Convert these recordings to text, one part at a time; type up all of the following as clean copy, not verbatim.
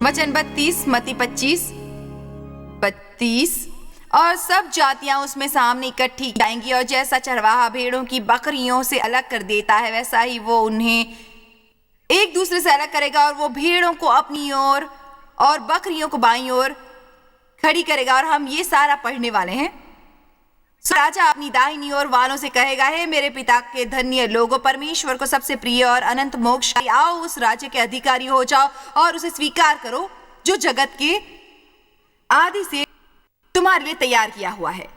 वचन 32, मत्ती 25:32। और सब जातियां उसमें सामने इकट्ठी जाएंगी, और जैसा चरवाहा भेड़ों की बकरियों से अलग कर देता है, वैसा ही वो उन्हें एक दूसरे से अलग करेगा, और वो भेड़ों को अपनी ओर और बकरियों को बाईं ओर खड़ी करेगा। और हम ये सारा पढ़ने वाले हैं। राजा अपनी दाहिनी ओर वालों से कहेगा, हे मेरे पिता के धन्य लोगों, परमेश्वर को सबसे प्रिय और अनंत मोक्ष, आओ उस राज्य के अधिकारी हो जाओ और उसे स्वीकार करो जो जगत के आदि से तुम्हारे लिए तैयार किया हुआ है।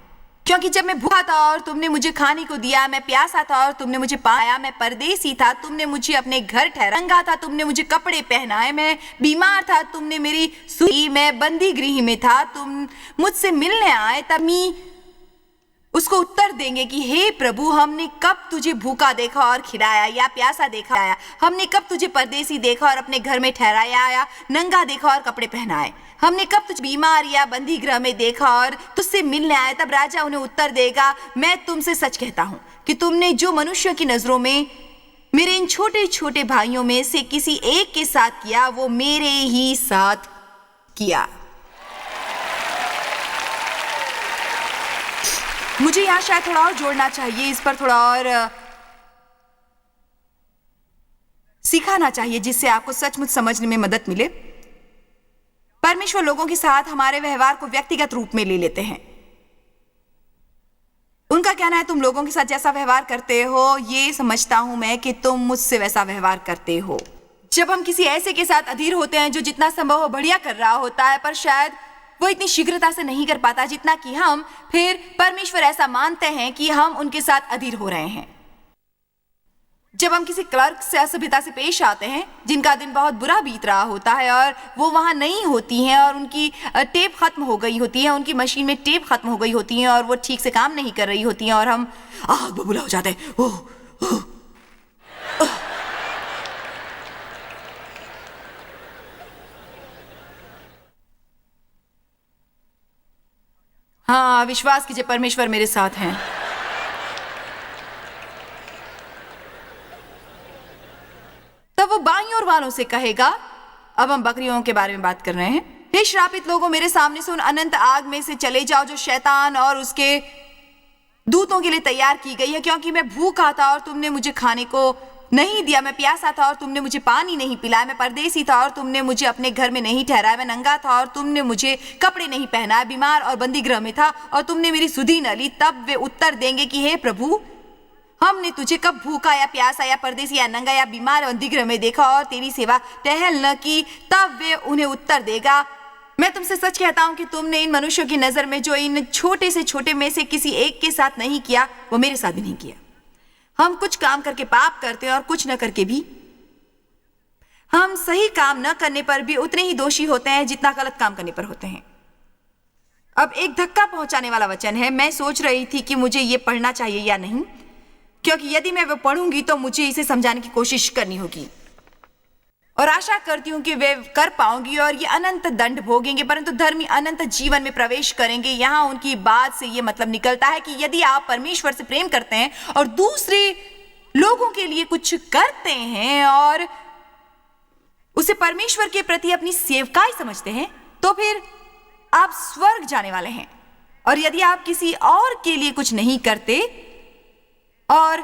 क्योंकि जब मैं भूखा था और तुमने मुझे खाने को दिया, मैं प्यासा था और तुमने मुझे पाया, मैं परदेसी था, तुमने मुझे अपने घर ठहराया, नंगा था, तुमने मुझे कपड़े पहनाए, मैं बीमार था, तुमने मेरी सुई, मैं बंदी गृह में था, तुम मुझसे मिलने आए। तब उसको उत्तर देंगे कि हे प्रभु, हमने कब तुझे भूखा देखा और खिलाया, या प्यासा देखा आया? हमने कब तुझे परदेसी देखा और अपने घर में ठहराया, या नंगा देखा और कपड़े पहनाए? हमने कब तुझे बीमार या बंदी गृह में देखा और तुझसे मिलने आए? तब राजा उन्हें उत्तर देगा, मैं तुमसे सच कहता हूँ कि तुमने जो मनुष्य की नजरों में मेरे इन छोटे छोटे भाइयों में से किसी एक के साथ किया, वो मेरे ही साथ किया। मुझे यहाँ शायद थोड़ा और जोड़ना चाहिए, इस पर थोड़ा और सिखाना चाहिए, जिससे आपको सचमुच समझने में मदद मिले। परमेश्वर लोगों के साथ हमारे व्यवहार को व्यक्तिगत रूप में ले लेते हैं। उनका कहना है, तुम लोगों के साथ जैसा व्यवहार करते हो, ये समझता हूं मैं कि तुम मुझसे वैसा व्यवहार करते हो। जब हम किसी ऐसे के साथ अधीर होते हैं जो जितना संभव हो बढ़िया कर रहा होता है, पर शायद वो इतनी शीघ्रता से नहीं कर पाता जितना कि हम, फिर परमेश्वर ऐसा मानते हैं कि हम उनके साथ अधीर हो रहे हैं। जब हम किसी क्लर्क से असभ्यता से पेश आते हैं, जिनका दिन बहुत बुरा बीत रहा होता है और वो वहां नहीं होती हैं, और उनकी टेप खत्म हो गई होती है, उनकी मशीन में टेप खत्म हो गई होती है, और वो ठीक से काम नहीं कर रही होती हैं, और हम आग बबूला हो जाते हैं। हाँ, विश्वास कीजिए, परमेश्वर मेरे साथ हैं। तब वो बाईं ओर वालों से कहेगा, अब हम बकरियों के बारे में बात कर रहे हैं, हे श्रापित लोगों, मेरे सामने से उन अनंत आग में से चले जाओ जो शैतान और उसके दूतों के लिए तैयार की गई है। क्योंकि मैं भूखा था और तुमने मुझे खाने को नहीं दिया, मैं प्यासा था और तुमने मुझे पानी नहीं पिलाया, मैं परदेसी था और तुमने मुझे अपने घर में नहीं ठहराया, मैं नंगा था और तुमने मुझे कपड़े नहीं पहनाए, बीमार और बंदी गृह में था और तुमने मेरी सुधि न ली। तब वे उत्तर देंगे कि हे प्रभु, हमने तुझे कब भूखा या प्यासा या परदेसी या नंगा या बीमार बंदी गृह में देखा और तेरी सेवा टहल न की? तब वे उन्हें उत्तर देगा, मैं तुमसे सच कहता हूं कि तुमने इन मनुष्यों की नजर में जो इन छोटे से छोटे में से किसी एक के साथ नहीं किया, वो मेरे साथ भी नहीं किया। हम कुछ काम करके पाप करते हैं और कुछ न करके भी। हम सही काम न करने पर भी उतने ही दोषी होते हैं जितना गलत काम करने पर होते हैं। अब एक धक्का पहुंचाने वाला वचन है। मैं सोच रही थी कि मुझे ये पढ़ना चाहिए या नहीं, क्योंकि यदि मैं वो पढ़ूंगी तो मुझे इसे समझाने की कोशिश करनी होगी, और आशा करती हूं कि वे कर पाऊंगी और ये अनंत दंड भोगेंगे, परंतु धर्मी अनंत जीवन में प्रवेश करेंगे। यहाँ उनकी बात से ये मतलब निकलता है कि यदि आप परमेश्वर से प्रेम करते हैं और दूसरे लोगों के लिए कुछ करते हैं और उसे परमेश्वर के प्रति अपनी सेवकाई समझते हैं, तो फिर आप स्वर्ग जाने वाले हैं। और यदि आप किसी और के लिए कुछ नहीं करते और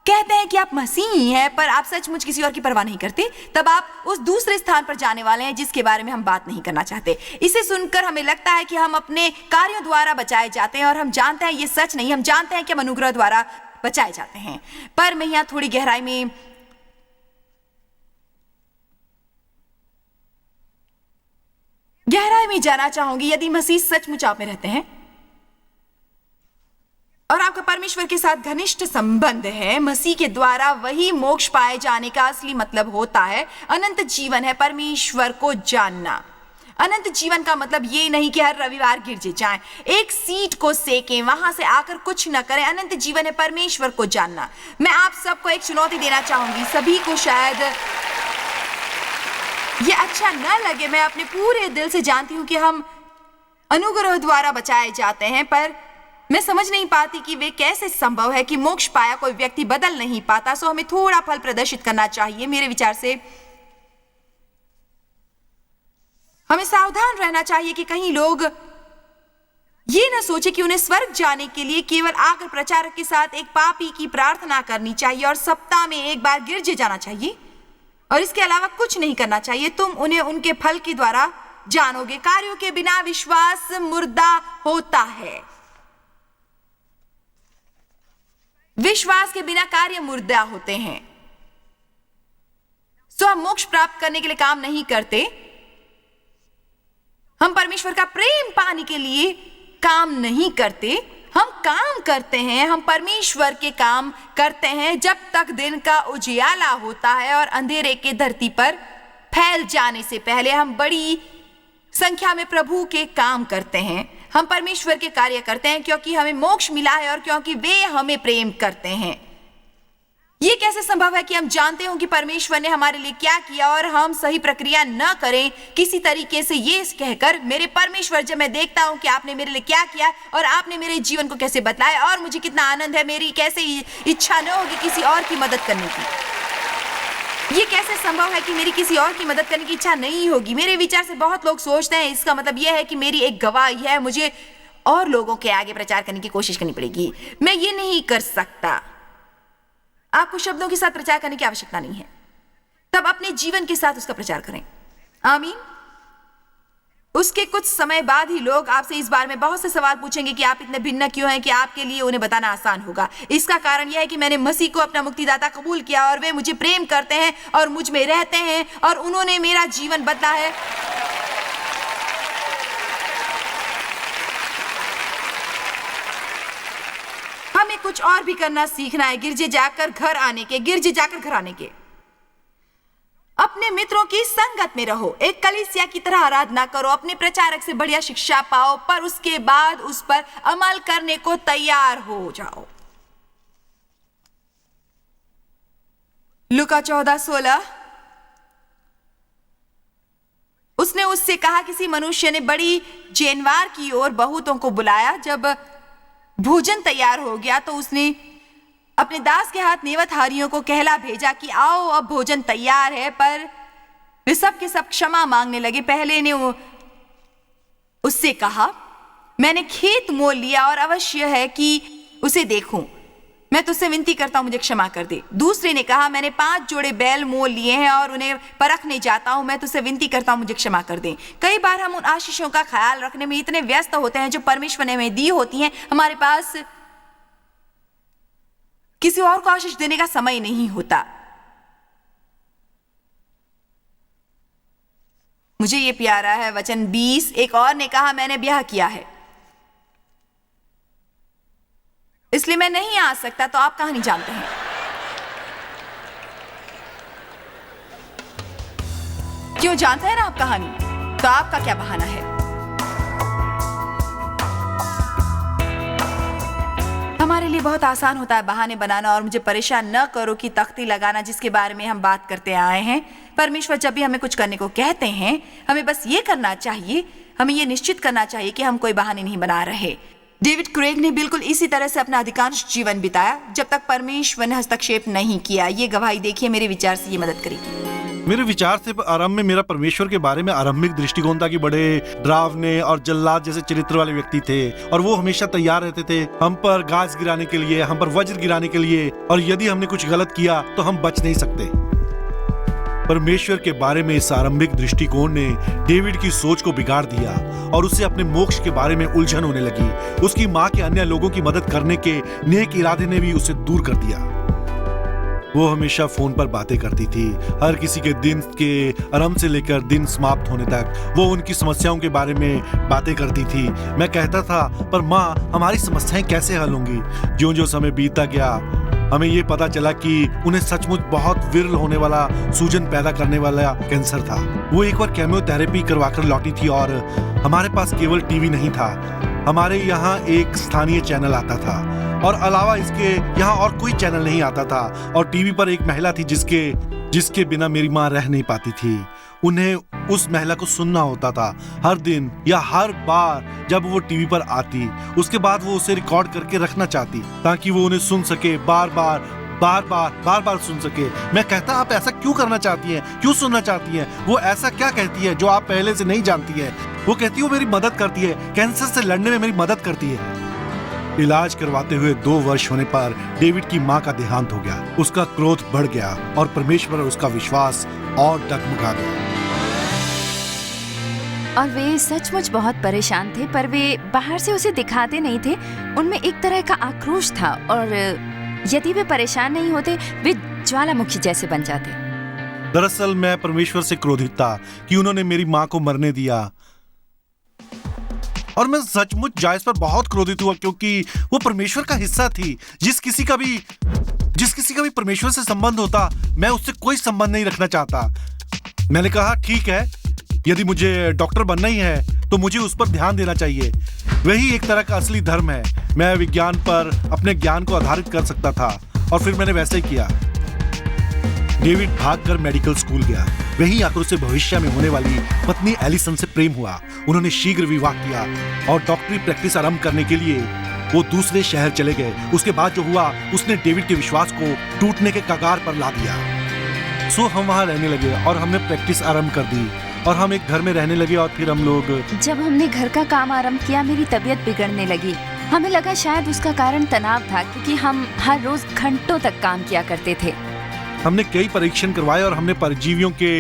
कहते हैं कि आप मसीही हैं, पर आप सचमुच किसी और की परवाह नहीं करते, तब आप उस दूसरे स्थान पर जाने वाले हैं जिसके बारे में हम बात नहीं करना चाहते। इसे सुनकर हमें लगता है कि हम अपने कार्यों द्वारा बचाए जाते हैं, और हम जानते हैं ये सच नहीं। हम जानते हैं कि हम अनुग्रह द्वारा बचाए जाते हैं। पर मैं यहाँ थोड़ी गहराई में जाना चाहूंगी। यदि मसीह सचमुच आप में रहते हैं और आपका परमेश्वर के साथ घनिष्ठ संबंध है, मसीह के द्वारा वही मोक्ष पाए जाने का असली मतलब होता है। अनंत जीवन है परमेश्वर को जानना। अनंत जीवन का मतलब ये नहीं कि हर रविवार गिरजे जाएं, एक सीट को सेकें, वहां से आकर कुछ न करें। अनंत जीवन है परमेश्वर को जानना। मैं आप सबको एक चुनौती देना चाहूंगी। सभी को शायद ये अच्छा न लगे, मैं अपने पूरे दिल से जानती हूं कि हम अनुग्रह द्वारा बचाए जाते हैं, पर मैं समझ नहीं पाती कि वे कैसे संभव है कि मोक्ष पाया कोई व्यक्ति बदल नहीं पाता। सो हमें थोड़ा फल प्रदर्शित करना चाहिए। मेरे विचार से हमें सावधान रहना चाहिए कि कहीं लोग ये न सोचे कि उन्हें स्वर्ग जाने के लिए केवल आकर प्रचारक के साथ एक पापी की प्रार्थना करनी चाहिए और सप्ताह में एक बार गिरजे जाना चाहिए और इसके अलावा कुछ नहीं करना चाहिए। तुम उन्हें उनके फल के द्वारा जानोगे। कार्यों के बिना विश्वास मुर्दा होता है। विश्वास के बिना कार्य मुर्दा होते हैं। सो हम मोक्ष प्राप्त करने के लिए काम नहीं करते, हम परमेश्वर का प्रेम पाने के लिए काम नहीं करते। हम काम करते हैं, हम परमेश्वर के काम करते हैं जब तक दिन का उजियाला होता है और अंधेरे के धरती पर फैल जाने से पहले हम बड़ी संख्या में प्रभु के काम करते हैं। हम परमेश्वर के कार्य करते हैं क्योंकि हमें मोक्ष मिला है और क्योंकि वे हमें प्रेम करते हैं। ये कैसे संभव है कि हम जानते हो कि परमेश्वर ने हमारे लिए क्या किया और हम सही प्रक्रिया न करें किसी तरीके से ये कहकर, मेरे परमेश्वर, जब मैं देखता हूं कि आपने मेरे लिए क्या किया और आपने मेरे जीवन को कैसे बदलाया और मुझे कितना आनंद है, मेरी कैसे इच्छा न होगी किसी और की मदद करने की। ये कैसे संभव है कि मेरी किसी और की मदद करने की इच्छा नहीं होगी। मेरे विचार से बहुत लोग सोचते हैं इसका मतलब यह है कि मेरी एक गवाही है, मुझे और लोगों के आगे प्रचार करने की कोशिश करनी पड़ेगी। मैं ये नहीं कर सकता। आपको शब्दों के साथ प्रचार करने की आवश्यकता नहीं है, तब अपने जीवन के साथ उसका प्रचार करें। आमीन। उसके कुछ समय बाद ही लोग आपसे इस बारे में बहुत से सवाल पूछेंगे कि आप इतने भिन्न क्यों हैं कि आपके लिए उन्हें बताना आसान होगा। इसका कारण यह है कि मैंने मसीह को अपना मुक्तिदाता कबूल किया और वे मुझे प्रेम करते हैं और मुझ में रहते हैं और उन्होंने मेरा जीवन बदला है। हमें कुछ और भी करना सीखना है, गिरजे जाकर घर आने के। अपने मित्रों की संगत में रहो, एक कलीसिया की तरह आराधना करो, अपने प्रचारक से बढ़िया शिक्षा पाओ, पर उसके बाद उस पर अमल करने को तैयार हो जाओ। लूका 14:16। उसने उससे कहा, किसी मनुष्य ने बड़ी जेनवार की ओर बहुतों को बुलाया। जब भोजन तैयार हो गया तो उसने अपने दास के हाथ नेवतहारियों को कहला भेजा कि आओ, अब भोजन तैयार है। पर वे सब के सब क्षमा मांगने लगे। पहले ने उससे कहा, मैंने खेत मोल लिया और अवश्य है कि उसे देखूं, मैं तुझसे विनती करता हूं मुझे क्षमा कर दे। दूसरे ने कहा, मैंने 5 जोड़े बैल मोल लिए हैं और उन्हें परखने जाता हूं, मैं तुझसे विनती करता हूं मुझे क्षमा कर दे। कई बार हम उन आशीषों का ख्याल रखने में इतने व्यस्त होते हैं जो परमेश्वर ने हमें दी होती हैं, हमारे पास किसी और को आशीष देने का समय नहीं होता। मुझे ये प्यारा है वचन 20। एक और ने कहा, मैंने ब्याह किया है इसलिए मैं नहीं आ सकता। तो आप कहानी जानते हैं। क्यों जानते हैं ना आप कहानी? तो आपका क्या बहाना है? हमारे लिए बहुत आसान होता है बहाने बनाना, और मुझे परेशान न करो कि तख्ती लगाना जिसके बारे में हम बात करते आए हैं। परमेश्वर जब भी हमें कुछ करने को कहते हैं, हमें बस ये करना चाहिए, हमें ये निश्चित करना चाहिए कि हम कोई बहाने नहीं बना रहे। डेविड क्रेग ने बिल्कुल इसी तरह से अपना अधिकांश जीवन बिताया जब तक परमेश्वर ने हस्तक्षेप नहीं किया। ये गवाही देखिए, मेरे विचार से ये मदद करेगी। मेरे विचार से आरंभ में मेरा परमेश्वर के बारे में आरंभिक दृष्टिकोण था कि बड़े डरावने और जल्लाद जैसे चरित्र वाले व्यक्ति थे, और वो हमेशा तैयार रहते थे हम पर गाज गिराने के लिए, हम पर वज्र गिराने के लिए, और यदि हमने कुछ गलत किया तो हम बच नहीं सकते। परमेश्वर के बारे में इस आरंभिक दृष्टिकोण ने डेविड की सोच को बिगाड़ दिया और उसे अपने मोक्ष के बारे में उलझन होने लगी। उसकी माँ के अन्य लोगों की मदद करने के नेक इरादे ने भी उसे दूर कर दिया। वो हमेशा फोन पर बातें करती थी, हर किसी के दिन के आरंभ से लेकर दिन समाप्त होने तक वो उनकी समस्याओं के बारे में बातें करती थी। मैं कहता था, पर माँ, हमारी समस्याएं कैसे हल होंगी? ज्यों ज्यों समय बीतता गया, हमें ये पता चला कि उन्हें सचमुच बहुत विरल होने वाला, सूजन पैदा करने वाला कैंसर था। वो एक बार केमोथेरेपी करवाकर लौटी थी, और हमारे पास केवल टीवी नहीं था, हमारे यहाँ एक स्थानीय चैनल आता था, और अलावा इसके यहाँ और कोई चैनल नहीं आता था। और टीवी पर एक महिला थी जिसके बिना मेरी माँ रह नहीं पाती थी। उन्हें उस महिला को सुनना होता था हर दिन या हर बार जब वो टीवी पर आती। उसके बाद वो उसे रिकॉर्ड करके रखना चाहती ताकि वो उन्हें सुन सके, बार बार बार बार सुन सके। मैं कहता आप ऐसा क्यों करना चाहती हैं, क्यों सुनना चाहती हैं? वो ऐसा क्या कहती है जो आप पहले से नहीं जानती है? वो कहती है वो मेरी मदद करती है, कैंसर से लड़ने में मेरी मदद करती है। इलाज करवाते हुए 2 वर्ष होने पर डेविड की माँ का देहांत हो गया। उसका क्रोध बढ़ गया और परमेश्वर और उसका विश्वास और डगमगा गया। और वे सचमुच बहुत परेशान थे, पर वे बाहर से उसे दिखाते नहीं थे। उनमें एक तरह का आक्रोश था और यदि वे परेशान नहीं होते वे ज्वालामुखी जैसे बन जाते। दरअसल मैं परमेश्वर से क्रोधित था कि उन्होंने मेरी माँ को मरने दिया, और मैं सचमुच जायस पर बहुत क्रोधित हुआ क्योंकि वो परमेश्वर का हिस्सा थी। जिस किसी का भी परमेश्वर से संबंध होता, मैं उससे कोई संबंध नहीं रखना चाहता। मैंने कहा ठीक है, यदि मुझे डॉक्टर बनना ही है तो मुझे उस पर ध्यान देना चाहिए। वही एक तरह का असली धर्म है। मैं विज्ञान पर अपने ज्ञान को आधारित कर सकता था और फिर मैंने वैसे ही किया। डेविड भागकर मेडिकल स्कूल गया। वहीं आकर उसे भविष्य में होने वाली पत्नी एलिसन से प्रेम हुआ। उन्होंने शीघ्र विवाह किया और डॉक्टरी प्रैक्टिस आरंभ करने के लिए वो दूसरे शहर चले गए। उसके बाद जो हुआ उसने डेविड के विश्वास को टूटने के कगार पर ला दिया। सो हम वहाँ रहने लगे और हमने प्रैक्टिस आरंभ कर दी और हम एक घर में रहने लगे। और फिर हम लोग जब हमने घर का काम आरंभ किया मेरी तबीयत बिगड़ने लगी। हमें लगा शायद उसका कारण तनाव था, क्योंकि हम हर रोज घंटों तक काम किया करते थे। हमने कई परीक्षण करवाए और हमने परजीवियों के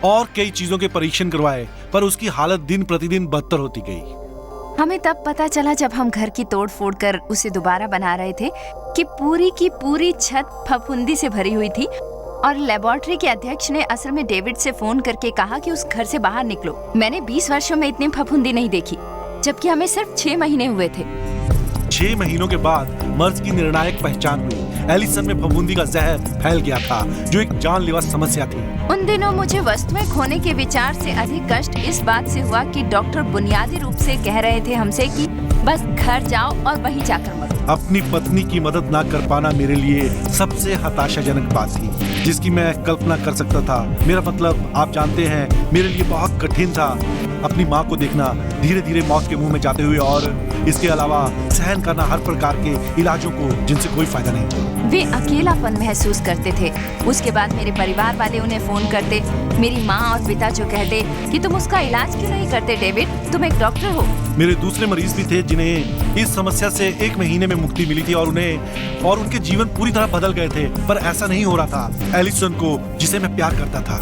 और कई चीजों के परीक्षण करवाए, पर उसकी हालत दिन प्रतिदिन बदतर होती गई। हमें तब पता चला जब हम घर की तोड़ फोड़ कर उसे दोबारा बना रहे थे कि पूरी की पूरी छत फफूंदी से भरी हुई थी। और लेबोरेटरी के अध्यक्ष ने असल में डेविड से फोन करके कहा कि उस घर से बाहर निकलो। मैंने 20 वर्षों में इतनी फफूंदी नहीं देखी, जबकि हमें सिर्फ 6 महीने हुए थे। 6 महीनों के बाद मर्ज की निर्णायक पहचान हुई। एलिसन में फफूंदी का जहर फैल गया था, जो एक जानलेवा समस्या थी। उन दिनों मुझे वस्तुएं खोने के विचार से अधिक कष्ट इस बात से हुआ कि डॉक्टर बुनियादी रूप से कह रहे थे हमसे कि बस घर जाओ और वहीं जाकर मरो। अपनी पत्नी की मदद ना कर पाना मेरे लिए सबसे हताशाजनक बात थी जिसकी मैं कल्पना कर सकता था। मेरा मतलब आप जानते हैं, मेरे लिए बहुत कठिन था अपनी माँ को देखना धीरे धीरे मौत के मुंह में जाते हुए, और इसके अलावा सहन करना हर प्रकार के इलाजों को जिनसे कोई फायदा नहीं। वे अकेलापन महसूस करते थे। उसके बाद मेरे परिवार वाले उन्हें फोन करते, मेरी माँ और पिता जो कहते कि तुम उसका इलाज क्यों नहीं करते डेविड, तुम एक डॉक्टर हो। मेरे दूसरे मरीज भी थे जिन्हें इस समस्या से 1 महीने में मुक्ति मिली थी और उनके जीवन पूरी तरह बदल गए थे, पर ऐसा नहीं हो रहा था एलिसन को, जिसे मैं प्यार करता था।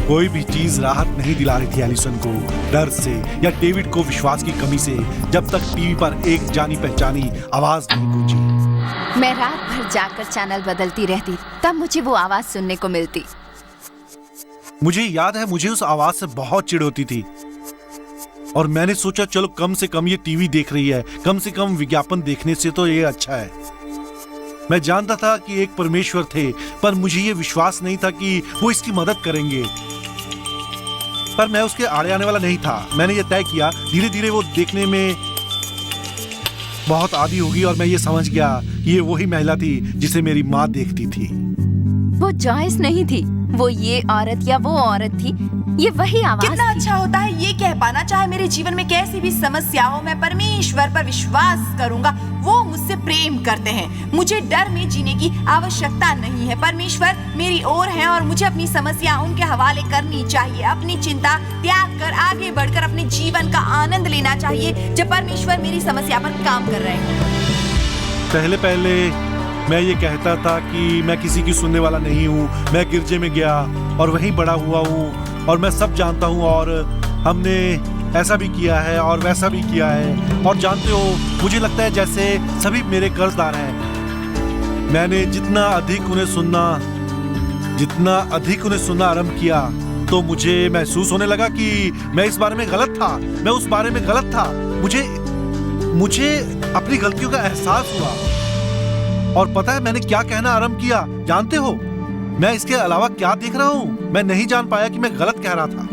कोई भी चीज राहत नहीं दिला रही थी एलिसन को, डर से या डेविड को विश्वास की कमी से, जब तक टीवी पर एक जानी पहचानी आवाज नहीं गूंजी। मैं रात भर जाकर चैनल बदलती रहती, तब मुझे वो आवाज सुनने को मिलती। मुझे याद है मुझे उस आवाज से बहुत चिढ़ होती थी और मैंने सोचा चलो कम से कम ये टीवी देख रही है, कम से कम विज्ञापन देखने से तो ये अच्छा है। मैं जानता था कि एक परमेश्वर थे, पर मुझे ये विश्वास नहीं था कि वो इसकी मदद करेंगे। पर मैं उसके आड़े आने वाला नहीं था। मैंने ये तय किया धीरे धीरे वो देखने में बहुत आदी होगी और मैं ये समझ गया कि ये वही महिला थी जिसे मेरी माँ देखती थी। वो जॉयस नहीं थी, वो ये औरत या वो औरत थी, ये वही आवाज कितना थी। अच्छा होता है ये कह पाना, चाहे मेरे जीवन में कैसी भी समस्या हो, मैं परमेश्वर पर विश्वास करूंगा। वो मुझसे प्रेम करते हैं। मुझे डर में जीने की आवश्यकता नहीं है। परमेश्वर मेरी ओर है और मुझे अपनी समस्या उनके हवाले करनी चाहिए। अपनी चिंता त्याग कर आगे बढ़कर अपने जीवन का आनंद लेना चाहिए जब परमेश्वर मेरी समस्या पर काम कर रहे हैं। पहले मैं ये कहता था कि मैं किसी की सुनने वाला नहीं हूँ। मैं गिरजे में गया और वहीं बड़ा हुआ हूँ और मैं सब जानता हूँ, और हमने ऐसा भी किया है और वैसा भी किया है, और जानते हो मुझे लगता है जैसे सभी मेरे कर्जदार हैं। मैंने जितना अधिक उन्हें सुनना आरंभ किया तो मुझे महसूस होने लगा कि मैं इस बारे में गलत था, मैं उस बारे में गलत था। मुझे अपनी गलतियों का एहसास हुआ और पता है मैंने क्या कहना आरंभ किया, जानते हो? मैं इसके अलावा क्या देख रहा हूं? मैं नहीं जान पाया कि मैं गलत कह रहा था।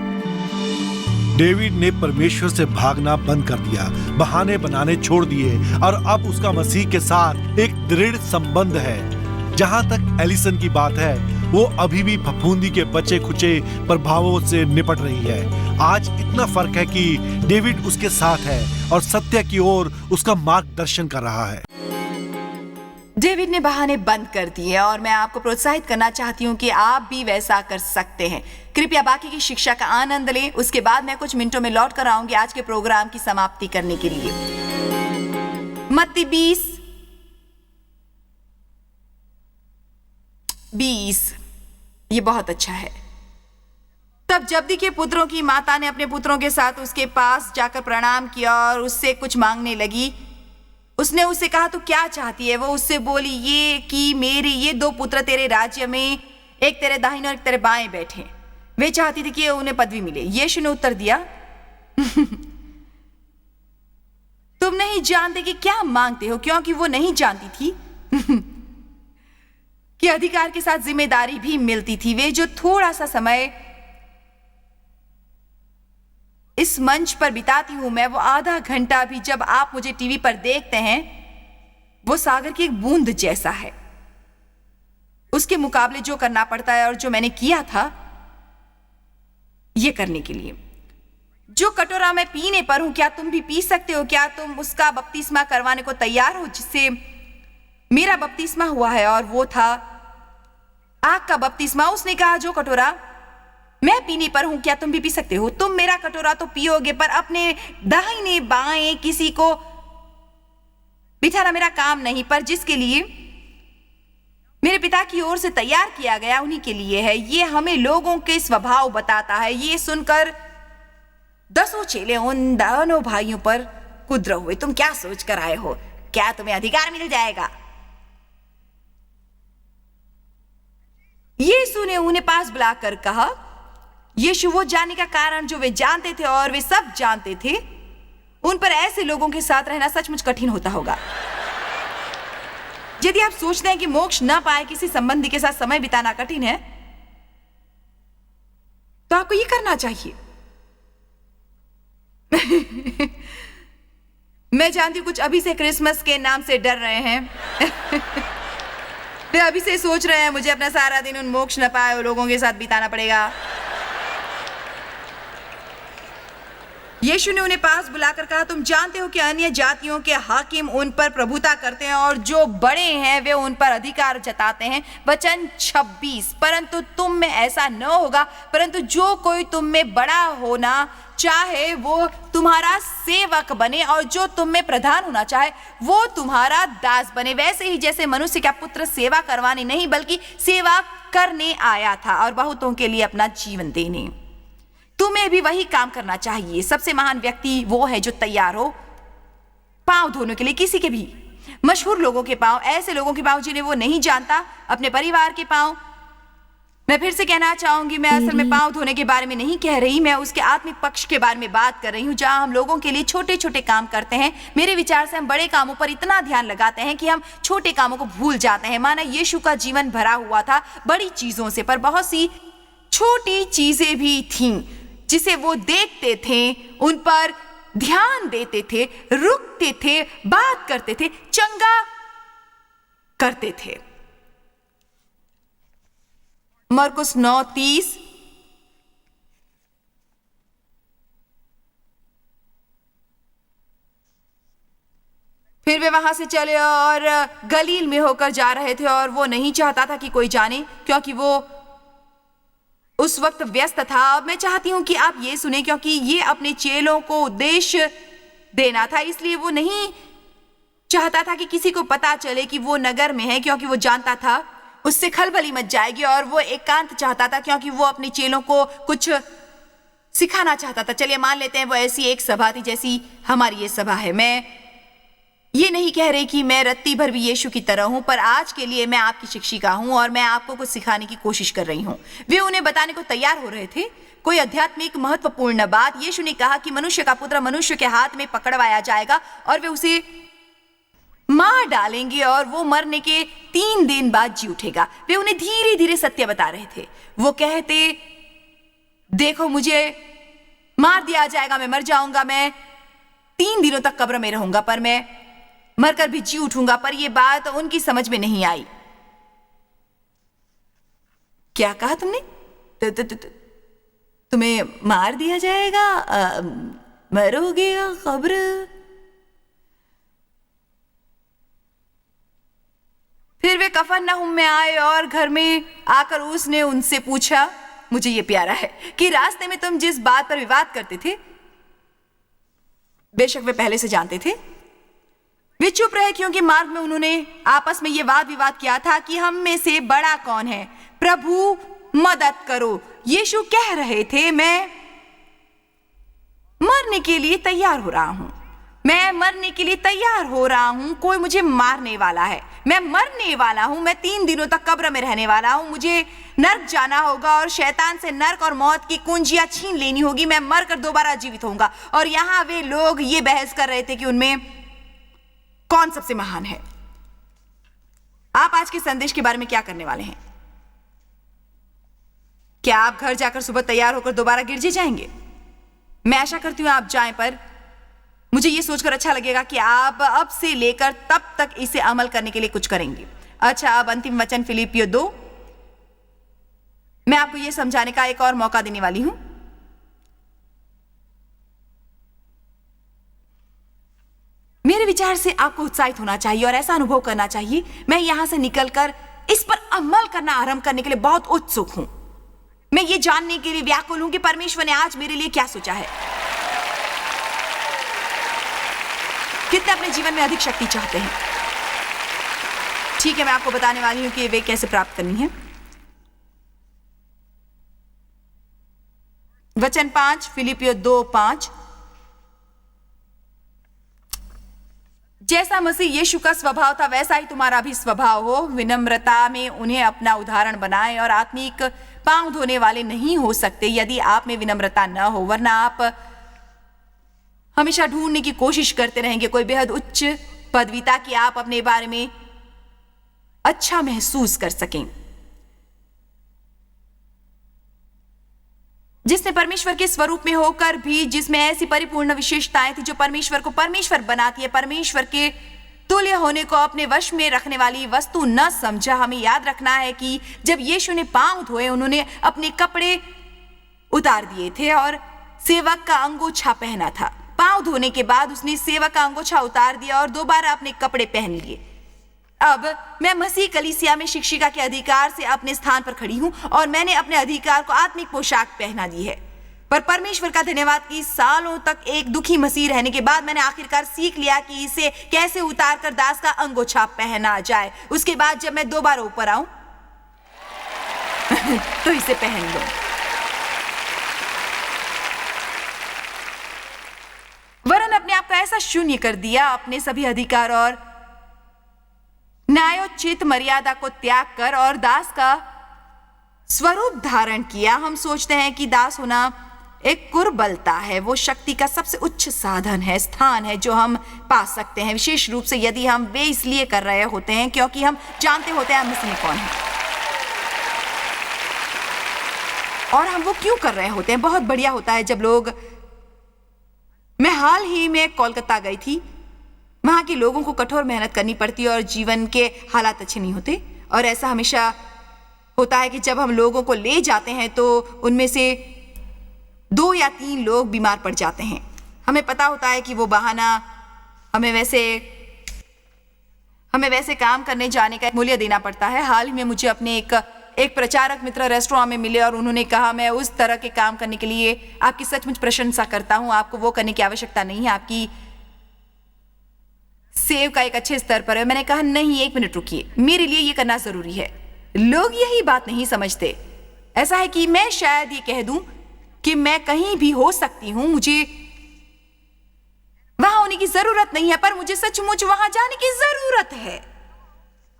डेविड ने परमेश्वर से भागना बंद कर दिया, बहाने बनाने छोड़ दिए, और अब उसका मसीह के साथ एक दृढ़ संबंध है। जहां तक एलिसन की बात है, वो अभी भी फफूंदी के बचे खुचे प्रभावों से निपट रही है। आज इतना फर्क है कि डेविड उसके साथ है और सत्य की ओर उसका मार्गदर्शन कर रहा है। डेविड ने बहाने बंद कर दिए और मैं आपको प्रोत्साहित करना चाहती हूँ कि आप भी वैसा कर सकते हैं। कृपया बाकी की शिक्षा का आनंद लें। उसके बाद मैं कुछ मिनटों में लौट कर आऊंगी आज के प्रोग्राम की समाप्ति करने के लिए। मत्ती 20 ये बहुत अच्छा है। तब जब्दी के पुत्रों की माता ने अपने पुत्रों के साथ उसके पास जाकर प्रणाम किया और उससे कुछ मांगने लगी। उसने उससे कहा, तू क्या चाहती है? वो उससे बोली, ये कि मेरे ये 2 पुत्र तेरे राज्य में, एक तेरे दाहिने और एक तेरे बाएं बैठे। वे चाहती थी कि उन्हें पदवी मिले। यीशु ने उत्तर दिया, तुम नहीं जानते कि क्या मांगते हो, क्योंकि वो नहीं जानती थी कि अधिकार के साथ जिम्मेदारी भी मिलती थी। वे जो थोड़ा सा समय इस मंच पर बिताती हूं मैं, वो आधा घंटा भी जब आप मुझे टीवी पर देखते हैं, वो सागर की एक बूंद जैसा है। उसके मुकाबले जो करना पड़ता है और जो मैंने किया था ये करने के लिए। जो कटोरा मैं पीने पर हूं, क्या तुम भी पी सकते हो? क्या तुम उसका बपतिस्मा करवाने को तैयार हो जिससे मेरा बपतिस्मा हुआ है? और वो था आग का बपतिस्मा। उसने कहा, जो कटोरा मैं पीने पर हूं, क्या तुम भी पी सकते हो? तुम मेरा कटोरा तो पियोगे, पर अपने दाहिने बाएं किसी को बिठाना मेरा काम नहीं, पर जिसके लिए मेरे पिता की ओर से तैयार किया गया उन्हीं के लिए है। ये हमें लोगों के स्वभाव बताता है। ये सुनकर 10 चेले उन दोनों भाइयों पर कुद्र हुए। तुम क्या सोच कर आए हो? क्या तुम्हें अधिकार मिल जाएगा? यीशु ने उन्हें पास बुलाकर कहा, यीशु वो जानने का कारण जो वे जानते थे और वे सब जानते थे, उन पर ऐसे लोगों के साथ रहना सचमुच कठिन होता होगा। यदि आप सोचते हैं कि मोक्ष न पाए किसी संबंधी के साथ समय बिताना कठिन है, तो आपको ये करना चाहिए। मैं जानती हूं कुछ अभी से क्रिसमस के नाम से डर रहे हैं। वे अभी से सोच रहे हैं, मुझे अपना सारा दिन उन मोक्ष न पाए लोगों के साथ बिताना पड़ेगा। यीशु ने उन्हें पास बुलाकर कहा, तुम जानते हो कि अन्य जातियों के हाकिम उन पर प्रभुता करते हैं और जो बड़े हैं वे उन पर अधिकार जताते हैं। वचन 26, परंतु तुम में ऐसा न होगा, परंतु जो कोई तुम में बड़ा होना चाहे वो तुम्हारा सेवक बने, और जो तुम में प्रधान होना चाहे वो तुम्हारा दास बने। वैसे ही जैसे मनुष्य का पुत्र सेवा करवाने नहीं बल्कि सेवा करने आया था और बहुतों के लिए अपना जीवन देने। तुम्हें भी वही काम करना चाहिए। सबसे महान व्यक्ति वो है जो तैयार हो पांव धोने के लिए, किसी के भी मशहूर लोगों के पांव, ऐसे लोगों के पांव जिन्हें वो नहीं जानता, अपने परिवार के पांव। मैं फिर से कहना चाहूंगी, मैं असल में पांव धोने के बारे में नहीं कह रही, मैं उसके आत्मिक पक्ष के बारे में बात कर रही हूँ, जहां हम लोगों के लिए छोटे छोटे काम करते हैं। मेरे विचार से हम बड़े कामों पर इतना ध्यान लगाते हैं कि हम छोटे कामों को भूल जाते हैं। माना यीशु का जीवन भरा हुआ था बड़ी चीजों से, पर बहुत सी छोटी चीजें भी थीं जिसे वो देखते थे, उन पर ध्यान देते थे, रुकते थे, बात करते थे, चंगा करते थे। मरकुस 9:30। फिर वे वहां से चले और गलील में होकर जा रहे थे, और वो नहीं चाहता था कि कोई जाने, क्योंकि वो उस वक्त व्यस्त था। अब मैं चाहती हूं कि आप ये सुने, क्योंकि ये अपने चेलों को उद्देश्य देना था, इसलिए वो नहीं चाहता था कि किसी को पता चले कि वो नगर में है, क्योंकि वो जानता था उससे खलबली मच जाएगी, और वो एकांत चाहता था क्योंकि वो अपने चेलों को कुछ सिखाना चाहता था। चलिए मान लेते हैं वो ऐसी एक सभा थी जैसी हमारी ये सभा है। मैं ये नहीं कह रही कि मैं रत्ती भर भी यीशु की तरह हूं, पर आज के लिए मैं आपकी शिक्षिका हूं और मैं आपको कुछ सिखाने की कोशिश कर रही हूं। वे उन्हें बताने को तैयार हो रहे थे कोई आध्यात्मिक महत्वपूर्ण बात। यीशु ने कहा कि मनुष्य का पुत्र मनुष्य के हाथ में पकड़वाया जाएगा और वे उसे मार डालेंगे और वो मरने के 3 दिन बाद जी उठेगा। वे उन्हें धीरे धीरे सत्य बता रहे थे। वो कहते, देखो मुझे मार दिया जाएगा, मैं मर जाऊंगा, मैं 3 दिनों तक कब्र में रहूंगा, पर मैं मरकर भी जी उठूंगा। पर यह बात उनकी समझ में नहीं आई। क्या कहा तुमने? तुम्हें मार दिया जाएगा, मरोगे कब्र? फिर वे कफरनहूम में आए और घर में आकर उसने उनसे पूछा, मुझे ये प्यारा है, कि रास्ते में तुम जिस बात पर विवाद करते थे, बेशक वे पहले से जानते थे। वे चुप रहे क्योंकि मार्ग में उन्होंने आपस में यह वाद विवाद किया था कि हम में से बड़ा कौन है। प्रभु मदद करो, यीशु कह रहे थे, मैं मरने के लिए तैयार हो रहा हूं, मैं मरने के लिए तैयार हो रहा हूं, कोई मुझे मारने वाला है, मैं मरने वाला हूं, मैं 3 दिनों तक कब्र में रहने वाला हूं, मुझे नर्क जाना होगा और शैतान से नर्क और मौत की कुंजियां छीन लेनी होगी, मैं मरकर दोबारा जीवित होऊंगा। और यहां वे लोग ये बहस कर रहे थे कि उनमें कौन सबसे महान है। आप आज के संदेश के बारे में क्या करने वाले हैं? क्या आप घर जाकर सुबह तैयार होकर दोबारा गिरजे जाएंगे? मैं आशा करती हूं आप जाएं, पर मुझे यह सोचकर अच्छा लगेगा कि आप अब से लेकर तब तक इसे अमल करने के लिए कुछ करेंगे। अच्छा, अब अंतिम वचन फिलिपियो 2, मैं आपको यह समझाने का एक और मौका देने वाली हूं। मेरे विचार से आपको उत्साहित होना चाहिए और ऐसा अनुभव करना चाहिए, मैं यहां से निकलकर इस पर अमल करना आरंभ करने के लिए बहुत उत्सुक हूं। मैं ये जानने के लिए व्याकुल हूं कि परमेश्वर ने आज मेरे लिए क्या सोचा है। कितने अपने जीवन में अधिक शक्ति चाहते हैं? ठीक है, मैं आपको बताने वाली हूं कि वे कैसे प्राप्त करनी है। वचन 5, फिलिपियो 2:5, जैसा मसीह यीशु का स्वभाव था वैसा ही तुम्हारा भी स्वभाव हो, विनम्रता में उन्हें अपना उदाहरण बनाएं और आत्मिक पांव धोने वाले नहीं हो सकते यदि आप में विनम्रता न हो, वरना आप हमेशा ढूंढने की कोशिश करते रहेंगे कोई बेहद उच्च पदवी ताकि आप अपने बारे में अच्छा महसूस कर सकें। जिसने परमेश्वर के स्वरूप में होकर भी, जिसमें ऐसी परिपूर्ण विशेषताएं थी जो परमेश्वर को परमेश्वर बनाती है, परमेश्वर के तुल्य होने को अपने वश में रखने वाली वस्तु न समझा। हमें याद रखना है कि जब यीशु ने पांव धोए, उन्होंने अपने कपड़े उतार दिए थे और सेवक का अंगोछा पहना था। पांव धोने के बाद उसने सेवक का अंगोछा उतार दिया और दोबारा अपने कपड़े पहन लिए। अब मैं मसीह कलीसिया में शिक्षिका के अधिकार से अपने स्थान पर खड़ी हूं और मैंने अपने अधिकार को आत्मिक पोशाक पहना दी है। पर परमेश्वर का धन्यवाद कि सालों तक एक दुखी मसीह रहने के बाद मैंने आखिरकार सीख लिया कि इसे कैसे उतार कर दास का अंगोछा पहना जाए। उसके बाद जब मैं दोबारा ऊपर आऊं तो इसे पहन लो। वरन अपने आप को ऐसा शून्य कर दिया, अपने सभी अधिकार और न्यायोचित मर्यादा को त्याग कर और दास का स्वरूप धारण किया। हम सोचते हैं कि दास होना एक कुर्बलता है, वो शक्ति का सबसे उच्च साधन है, स्थान है जो हम पा सकते हैं, विशेष रूप से यदि हम वे इसलिए कर रहे होते हैं क्योंकि हम जानते होते हैं मसीह कौन है और हम वो क्यों कर रहे होते हैं। बहुत बढ़िया होता है जब लोग, मैं हाल ही में कोलकाता गई थी, वहां के लोगों को कठोर मेहनत करनी पड़ती है और जीवन के हालात अच्छे नहीं होते। और ऐसा हमेशा होता है कि जब हम लोगों को ले जाते हैं तो उनमें से 2 या 3 लोग बीमार पड़ जाते हैं। हमें पता होता है कि वो बहाना हमें वैसे काम करने जाने का मूल्य देना पड़ता है। हाल ही में मुझे अपने एक प्रचारक मित्र रेस्टोरेंट में मिले और उन्होंने कहा, मैं उस तरह के काम करने के लिए आपकी सचमुच प्रशंसा करता हूं, आपको वो करने की आवश्यकता नहीं है, आपकी सेव का एक अच्छे स्तर पर है। मैंने कहा, नहीं, 1 मिनट रुकिए, मेरे लिए ये करना जरूरी है। लोग यही बात नहीं समझते। ऐसा है कि मैं शायद ये कह दूं कि मैं कहीं भी हो सकती हूं, मुझे वहां होने की जरूरत नहीं है, पर मुझे सचमुच वहां जाने की जरूरत है।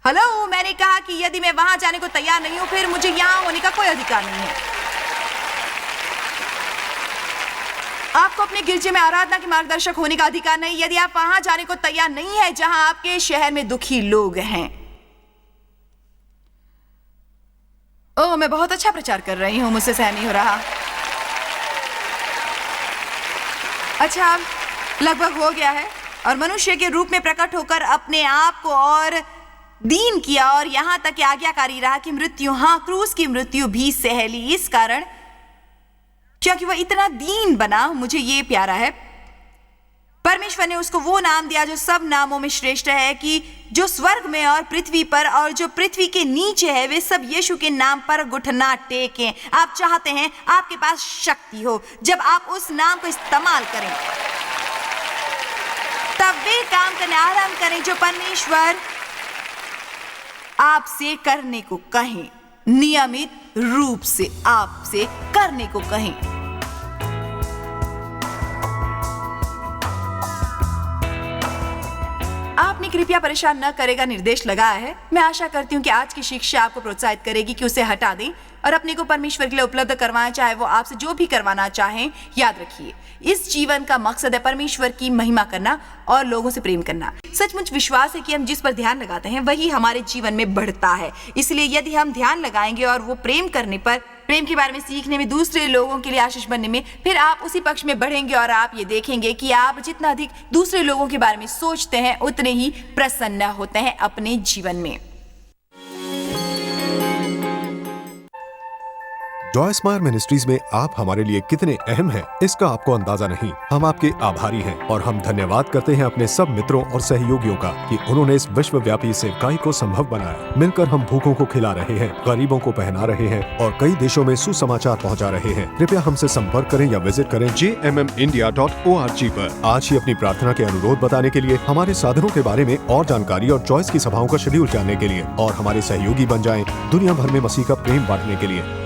हेलो, मैंने कहा कि यदि मैं वहां जाने को तैयार नहीं हूं, फिर मुझे यहां होने का कोई अधिकार नहीं है। आपको अपने गिरजे में आराधना के मार्गदर्शक होने का अधिकार नहीं यदि आप वहां जाने को तैयार नहीं है जहां आपके शहर में दुखी लोग हैं। ओह, मैं बहुत अच्छा प्रचार कर रही हूं, मुझसे सहन नहीं हो रहा। अच्छा, लगभग हो गया है। और मनुष्य के रूप में प्रकट होकर अपने आप को और दीन किया और यहां तक आज्ञाकारी रहा कि मृत्यु, हाँ, क्रूस की मृत्यु भी सह ली। इस कारण, क्योंकि वह इतना दीन बना। मुझे ये प्यारा है, परमेश्वर ने उसको वो नाम दिया जो सब नामों में श्रेष्ठ है कि जो स्वर्ग में और पृथ्वी पर और जो पृथ्वी के नीचे है वे सब यीशु के नाम पर घुटना टेकें। आप चाहते हैं आपके पास शक्ति हो, जब आप उस नाम को इस्तेमाल करें तब वे काम करने आरंभ करें जो परमेश्वर आपसे करने को कहें, नियमित रूप से आपसे करने को कहें। आपने कृपया परेशान न करेगा निर्देश लगाया है। मैं आशा करती हूँ कि आज की शिक्षा आपको प्रोत्साहित करेगी कि उसे हटा दें और अपने को परमेश्वर के लिए उपलब्ध करवाएं, चाहे वो आपसे जो भी करवाना चाहें। याद रखिए, इस जीवन का मकसद है परमेश्वर की महिमा करना और लोगों से प्रेम करना। सचमुच विश्वास है कि हम जिस पर ध्यान लगाते हैं वही हमारे जीवन में बढ़ता है। इसलिए यदि हम ध्यान लगाएंगे और वो प्रेम करने पर, प्रेम के बारे में सीखने में, दूसरे लोगों के लिए आशीष बनने में, फिर आप उसी पक्ष में बढ़ेंगे और आप ये देखेंगे कि आप जितना अधिक दूसरे लोगों के बारे में सोचते हैं उतने ही प्रसन्न होते हैं अपने जीवन में। जॉय स्मायर मिनिस्ट्रीज में आप हमारे लिए कितने अहम हैं, इसका आपको अंदाजा नहीं। हम आपके आभारी हैं और हम धन्यवाद करते हैं अपने सब मित्रों और सहयोगियों का कि उन्होंने इस विश्वव्यापी सेवकाई को संभव बनाया। मिलकर हम भूखों को खिला रहे हैं, गरीबों को पहना रहे हैं और कई देशों में सुसमाचार पहुंचा रहे हैं। कृपया हमसे संपर्क करें या विजिट करें jmmindia.org पर। आज ही अपनी प्रार्थना के अनुरोध बताने के लिए, हमारे साधनों के बारे में और जानकारी और जॉयस की सभाओं का शेड्यूल जानने के लिए और हमारे सहयोगी बन जाएं दुनिया भर में मसीह का प्रेम बांटने के लिए।